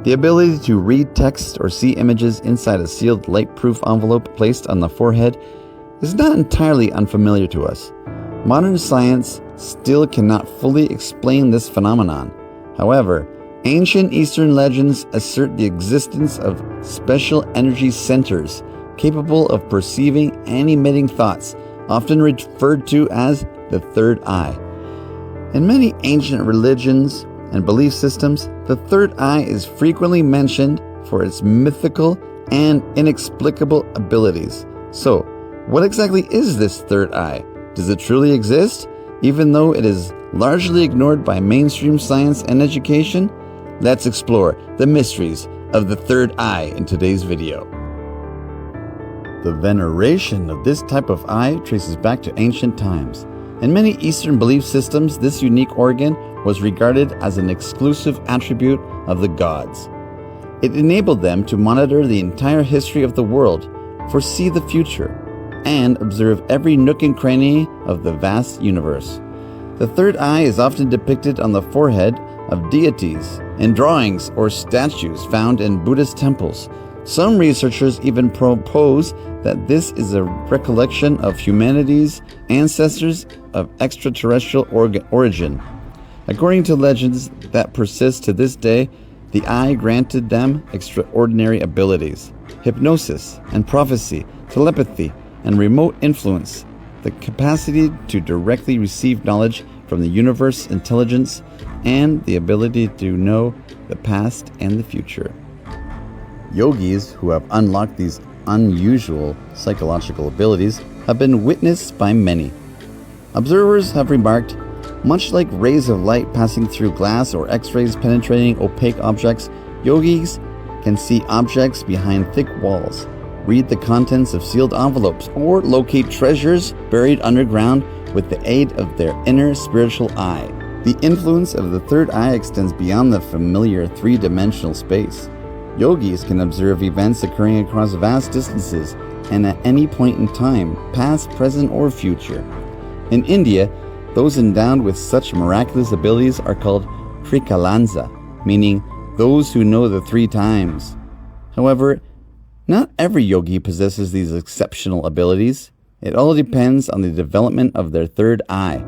The ability to read text or see images inside a sealed light-proof envelope placed on the forehead is not entirely unfamiliar to us. Modern science still cannot fully explain this phenomenon. However, ancient Eastern legends assert the existence of special energy centers capable of perceiving and emitting thoughts, often referred to as the third eye. In many ancient religions and belief systems, the third eye is frequently mentioned for its mythical and inexplicable abilities. So, what exactly is this third eye? Does it truly exist, even though it is largely ignored by mainstream science and education? Let's explore the mysteries of the third eye in today's video. The veneration of this type of eye traces back to ancient times. In many Eastern belief systems, this unique organ was regarded as an exclusive attribute of the gods. It enabled them to monitor the entire history of the world, foresee the future, and observe every nook and cranny of the vast universe. The third eye is often depicted on the forehead of deities, in drawings or statues found in Buddhist temples. Some researchers even propose that this is a recollection of humanity's ancestors of extraterrestrial origin. According to legends that persist to this day, the eye granted them extraordinary abilities: hypnosis and prophecy, telepathy, and remote influence, the capacity to directly receive knowledge from the universe intelligence, and the ability to know the past and the future. Yogis who have unlocked these unusual psychological abilities have been witnessed by many. Observers have remarked, much like rays of light passing through glass or X-rays penetrating opaque objects, yogis can see objects behind thick walls, read the contents of sealed envelopes, or locate treasures buried underground with the aid of their inner spiritual eye. The influence of the third eye extends beyond the familiar three-dimensional space. Yogis can observe events occurring across vast distances and at any point in time, past, present, or future. In India, those endowed with such miraculous abilities are called Trikalanza, meaning those who know the three times. However, not every yogi possesses these exceptional abilities. It all depends on the development of their third eye.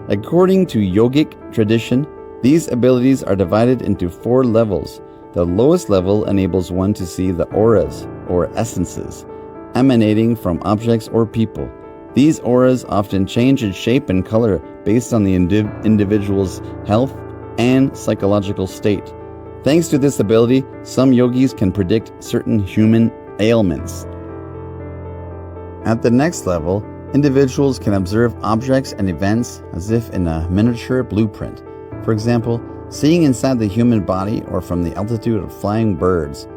According to yogic tradition, these abilities are divided into 4 levels. The lowest level enables one to see the auras, or essences, emanating from objects or people. These auras often change in shape and color based on the individual's health and psychological state. Thanks to this ability, some yogis can predict certain human ailments. At the next level, individuals can observe objects and events as if in a miniature blueprint. For example, seeing inside the human body or from the altitude of flying birds.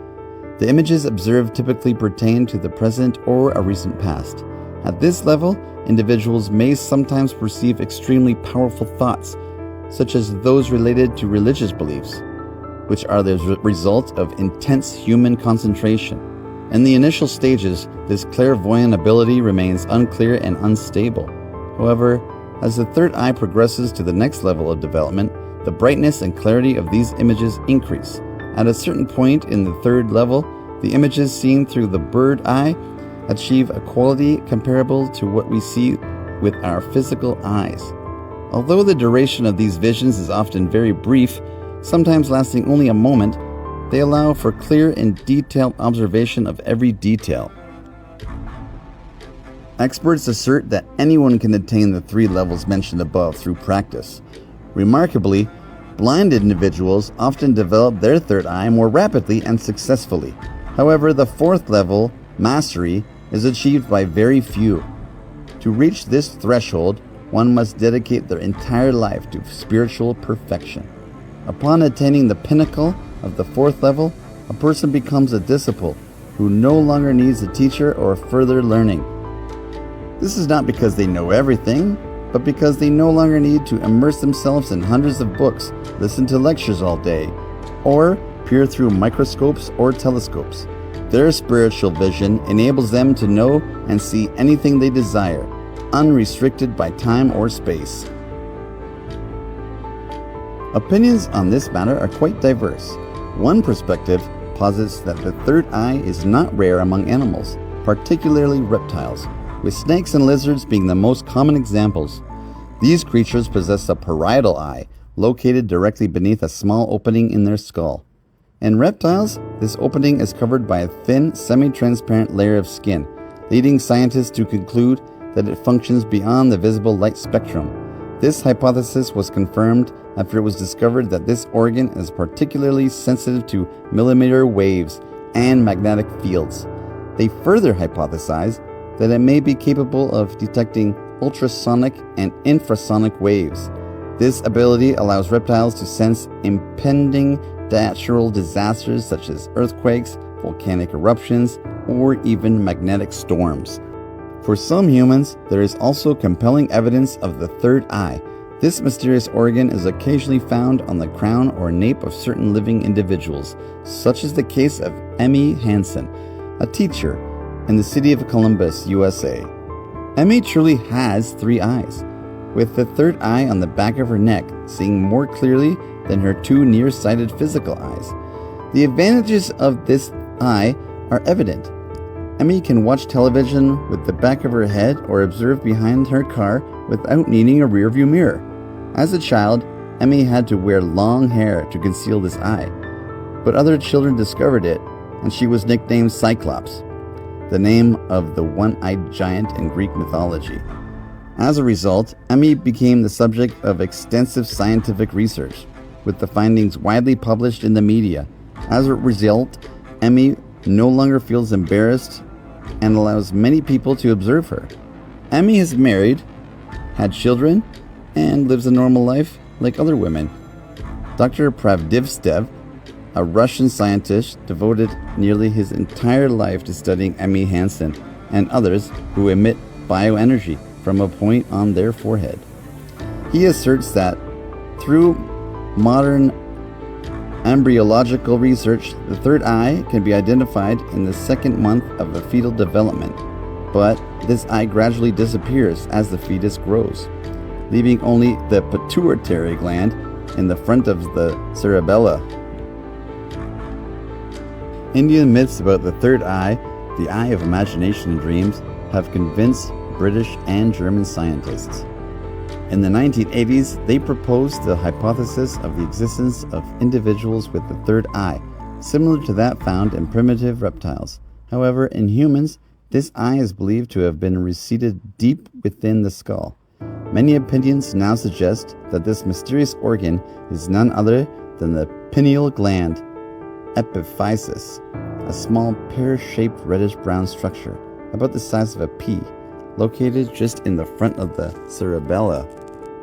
The images observed typically pertain to the present or a recent past. At this level, individuals may sometimes perceive extremely powerful thoughts, such as those related to religious beliefs, which are the result of intense human concentration. In the initial stages, this clairvoyant ability remains unclear and unstable. However, as the third eye progresses to the next level of development, the brightness and clarity of these images increase. At a certain point in the third level, the images seen through the bird eye achieve a quality comparable to what we see with our physical eyes. Although the duration of these visions is often very brief, sometimes lasting only a moment, they allow for clear and detailed observation of every detail. Experts assert that anyone can attain the 3 levels mentioned above through practice. Remarkably, blind individuals often develop their third eye more rapidly and successfully. However, the 4th level, mastery, is achieved by very few. To reach this threshold, one must dedicate their entire life to spiritual perfection. Upon attaining the pinnacle of the 4th level, a person becomes a disciple who no longer needs a teacher or further learning. This is not because they know everything, but because they no longer need to immerse themselves in hundreds of books, listen to lectures all day, or peer through microscopes or telescopes. Their spiritual vision enables them to know and see anything they desire, unrestricted by time or space. Opinions on this matter are quite diverse. One perspective posits that the third eye is not rare among animals, particularly reptiles, with snakes and lizards being the most common examples. These creatures possess a parietal eye, located directly beneath a small opening in their skull. In reptiles, this opening is covered by a thin, semi-transparent layer of skin, leading scientists to conclude that it functions beyond the visible light spectrum. This hypothesis was confirmed after it was discovered that this organ is particularly sensitive to millimeter waves and magnetic fields. They further hypothesized that it may be capable of detecting ultrasonic and infrasonic waves. This ability allows reptiles to sense impending natural disasters such as earthquakes, volcanic eruptions, or even magnetic storms. For some humans, there is also compelling evidence of the third eye. This mysterious organ is occasionally found on the crown or nape of certain living individuals, such as the case of Emmy Hansen, a teacher in the city of Columbus, USA. Emmy truly has 3 eyes, with the third eye on the back of her neck, seeing more clearly than her 2 nearsighted physical eyes. The advantages of this eye are evident. Emmy can watch television with the back of her head or observe behind her car without needing a rearview mirror. As a child, Emmy had to wear long hair to conceal this eye, but other children discovered it, and she was nicknamed Cyclops, the name of the one-eyed giant in Greek mythology. As a result, Emmy became the subject of extensive scientific research, with the findings widely published in the media. As a result, Emmy no longer feels embarrassed and allows many people to observe her. Emmy is married, had children, and lives a normal life like other women. Dr. Pravdivstev, a Russian scientist, devoted nearly his entire life to studying Emmy Hansen and others who emit bioenergy from a point on their forehead. He asserts that through modern embryological research, the third eye can be identified in the 2nd month of the fetal development, but this eye gradually disappears as the fetus grows, leaving only the pituitary gland in the front of the cerebella. Indian myths about the third eye, the eye of imagination and dreams, have convinced British and German scientists. In the 1980s, they proposed the hypothesis of the existence of individuals with the third eye, similar to that found in primitive reptiles. However, in humans, this eye is believed to have been reseated deep within the skull. Many opinions now suggest that this mysterious organ is none other than the pineal gland epiphysis, a small pear-shaped reddish-brown structure about the size of a pea, located just in the front of the cerebella.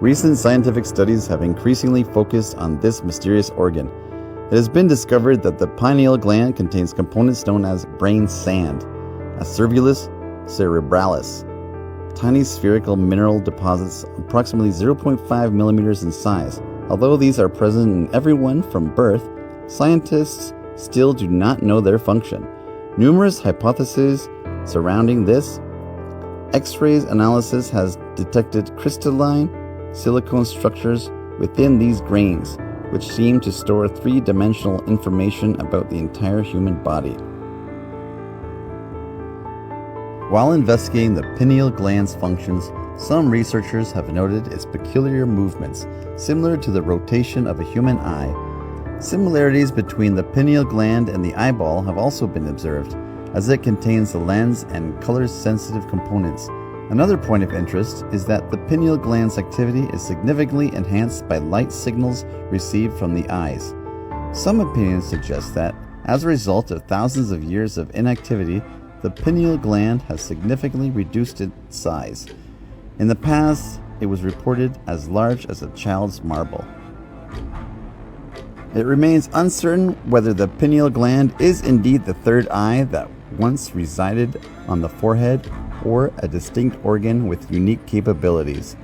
Recent scientific studies have increasingly focused on this mysterious organ. It has been discovered that the pineal gland contains components known as brain sand, a cervulus cerebralis, tiny spherical mineral deposits approximately 0.5 millimeters in size. Although these are present in everyone from birth, scientists still do not know their function. Numerous hypotheses surrounding this. X-rays analysis has detected crystalline silicone structures within these grains, which seem to store 3-dimensional information about the entire human body. While investigating the pineal gland's functions, some researchers have noted its peculiar movements, similar to the rotation of a human eye. Similarities between the pineal gland and the eyeball have also been observed, as it contains the lens and color-sensitive components. Another point of interest is that the pineal gland's activity is significantly enhanced by light signals received from the eyes. Some opinions suggest that, as a result of thousands of years of inactivity, the pineal gland has significantly reduced its size. In the past, it was reported as large as a child's marble. It remains uncertain whether the pineal gland is indeed the third eye that once resided on the forehead, or a distinct organ with unique capabilities.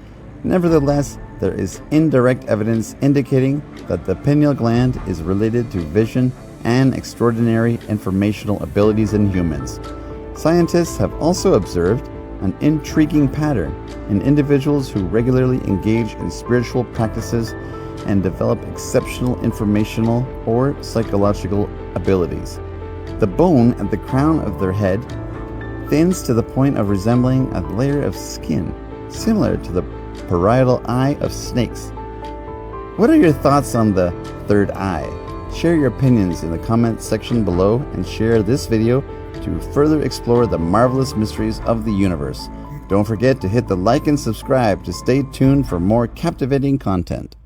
Nevertheless, there is indirect evidence indicating that the pineal gland is related to vision and extraordinary informational abilities in humans. Scientists have also observed an intriguing pattern in individuals who regularly engage in spiritual practices and develop exceptional informational or psychological abilities. The bone at the crown of their head thins to the point of resembling a layer of skin, similar to the parietal eye of snakes. What are your thoughts on the third eye? Share your opinions in the comments section below and share this video to further explore the marvelous mysteries of the universe. Don't forget to hit the like and subscribe to stay tuned for more captivating content.